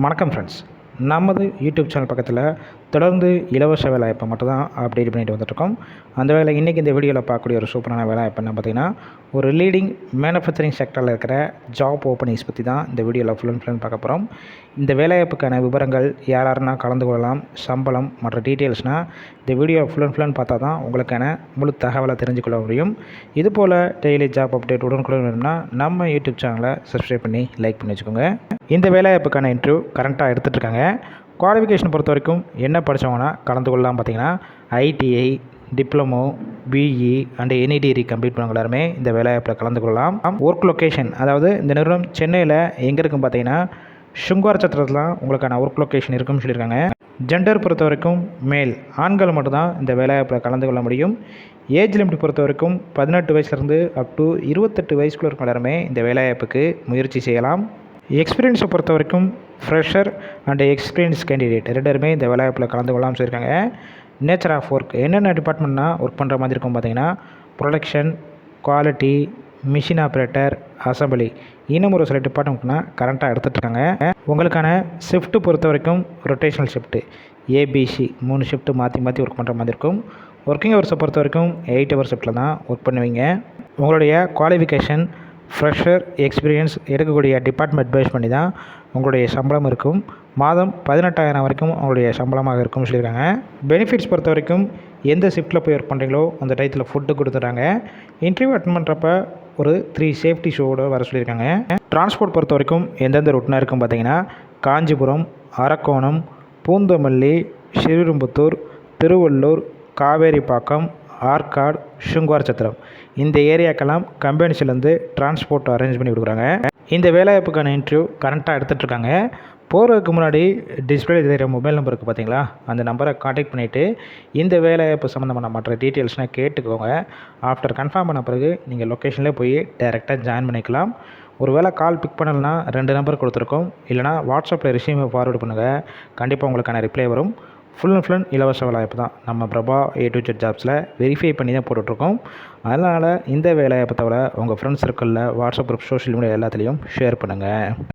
வணக்கம் ஃப்ரெண்ட்ஸ், நமது YouTube channel பக்கத்தில் தொடர்ந்து இலவச வேலைவாய்ப்பை மட்டும் தான் அப்டேட் பண்ணிட்டு வந்துட்டுருக்கோம். அந்த வேலை இன்றைக்கி இந்த வீடியோவில் பார்க்கக்கூடிய ஒரு சூப்பரான வேலைவாய்ப்பு என்ன பார்த்திங்கன்னா, ஒரு லீடிங் மேனுஃபேக்சரிங் செக்டரில் இருக்கிற ஜாப் ஓப்பனிங்ஸ் பற்றி தான் இந்த வீடியோவில் ஃபுல் அண்ட் ஃபுல் பார்க்க போகிறோம். இந்த வேலைவாய்ப்புக்கான விவரங்கள் யாருன்னா கலந்து கொள்ளலாம், சம்பளம் மற்ற டீட்டெயில்ஸ்னால் இந்த வீடியோ ஃபுல் அண்ட் ஃபுல் பார்த்தா தான் உங்களுக்கான முழு தகவலை தெரிஞ்சுக்கொள்ள முடியும். இதுபோல் டெய்லி ஜாப் அப்டேட் உடனுக்குடன் வேணும்னா நம்ம யூடியூப் சேனலை சப்ஸ்கிரைப் பண்ணி லைக் பண்ணி வச்சுக்கோங்க. இந்த வேலைவாய்ப்புக்கான இன்டர்வியூ கரண்ட்டாக எடுத்துகிட்ருக்காங்க. குவாலிஃபிகேஷன் பொறுத்த வரைக்கும் என்ன படித்தவங்கன்னா கலந்து கொள்ளலாம். பார்த்திங்கன்னா ITI, diploma, BE and any degree complete பண்ணவங்க எல்லாருமே இந்த வேலைவாய்ப்பில் கலந்து கொள்ளலாம். ஒர்க் லொக்கேஷன், அதாவது இந்த நிறுவனம் சென்னையில் எங்கே இருக்கும் பார்த்தீங்கன்னா சுங்கார் சத்திரத்தில் உங்களுக்கான ஒர்க் லொக்கேஷன் இருக்குன்னு சொல்லியிருக்காங்க. ஜெண்டர் பொறுத்த வரைக்கும் மேல், ஆண்கள் மட்டும்தான் இந்த வேலைவாய்ப்பில் கலந்து கொள்ள முடியும். ஏஜ் லிமிட் பொறுத்த வரைக்கும் 18 வயசுலேருந்து அப் டு 28 வயசுக்குள்ள இருக்க எல்லாருமே இந்த வேலைவாய்ப்புக்கு முயற்சி செய்யலாம். எக்ஸ்பீரியன்ஸை பொறுத்த வரைக்கும் ஃப்ரெஷர் அண்ட் எக்ஸ்பீரியன்ஸ் கேண்டிடேட் ரெண்டுமே இந்த வேலைவாய்ப்பில் கலந்து கொள்ளாமல் சொல்லியிருக்காங்க. நேச்சர் ஆஃப் ஒர்க், என்னென்ன டிபார்ட்மெண்ட்னா ஒர்க் பண்ணுற மாதிரி இருக்கும் பார்த்தீங்கன்னா production, quality, machine operator, assembly, இன்னும் ஒரு சில டிபார்ட்மெண்ட்னா கரண்ட்டாக எடுத்துகிட்ருக்காங்க. உங்களுக்கான ஷிஃப்ட்டு பொறுத்த வரைக்கும் ரொட்டேஷனல் ஷிஃப்ட்டு ஏபிசி 3 ஷிஃப்ட்டு மாற்றி மாற்றி ஒர்க் பண்ணுற மாதிரி இருக்கும். ஒர்க்கிங் ஹவர்ஸை பொறுத்த வரைக்கும் 8 ஹவர் ஷிஃப்ட்டில் தான் ஒர்க் பண்ணுவீங்க. உங்களுடைய குவாலிஃபிகேஷன் ஃப்ரெஷர், எக்ஸ்பீரியன்ஸ் எடுக்கக்கூடிய டிபார்ட்மெண்ட் பேஸ் பண்ணி தான் உங்களுடைய சம்பளம் இருக்கும். மாதம் 18,000 வரைக்கும் உங்களுடைய சம்பளமாக இருக்கும்னு சொல்லியிருக்காங்க. பெனிஃபிட்ஸ் பொறுத்த வரைக்கும் எந்த ஷிஃப்ட்டில் போய் ஒர்க் பண்ணுறீங்களோ அந்த டயத்தில் ஃபுட்டு கொடுத்துட்றாங்க. இன்டர்வியூ அட்டன் பண்ணுறப்ப ஒரு 3 சேஃப்டி ஷோவோடு வர சொல்லியிருக்காங்க. டிரான்ஸ்போர்ட் பொறுத்த வரைக்கும் எந்தெந்த ரூட்னா இருக்கும் பார்த்தீங்கன்னா காஞ்சிபுரம், அரக்கோணம், பூந்தமல்லி, ஸ்ரீவில்லிபுத்தூர், திருவள்ளூர், காவேரிப்பாக்கம், ஆற்காடு, சுங்கார் சத்திரம், இந்த ஏரியாக்கெல்லாம் கம்பெனிஸ்லேருந்து டிரான்ஸ்போர்ட் அரேஞ்ச் பண்ணி கொடுக்குறாங்க. இந்த வேலைவாய்ப்புக்கான இன்டர்வியூ கரண்ட்டாக எடுத்துகிட்ருக்காங்க. போகிறதுக்கு முன்னாடி டிஸ்பிளே தெரிகிற மொபைல் நம்பர் இருக்குது பார்த்தீங்களா, அந்த நம்பரை காண்டாக்ட் பண்ணிவிட்டு இந்த வேலைவாய்ப்பு சம்மந்தமான மற்ற டீட்டெயில்ஸ்னால் கேட்டுக்கோங்க. ஆஃப்டர் கன்ஃபார்ம் பண்ண பிறகு நீங்கள் லொக்கேஷனில் போய் டைரெக்டாக ஜாயின் பண்ணிக்கலாம். ஒரு வேளை கால் பிக் பண்ணலைன்னா 2 நம்பர் கொடுத்துருக்கோம், இல்லைனா வாட்ஸ்அப்பில் ரெஸ்யூமை ஃபார்வர்டு பண்ணுங்கள். கண்டிப்பாக உங்களுக்கான ரிப்ளை வரும். ஃபுல் அண்ட் ஃபுல் இலவச வேலைவாய்ப்பு தான். நம்ம பிரபா A2Z ஜாப்ஸில் வெரிஃபை பண்ணி தான் போட்டுட்ருக்கோம். அதனால் இந்த வேலைவாய்ப்பை தவிர உங்கள் ஃப்ரெண்ட்ஸ் சர்க்கிளில், வாட்ஸ்அப் குரூப், சோஷியல் மீடியா எல்லாத்துலேயும் ஷேர் பண்ணுங்கள்.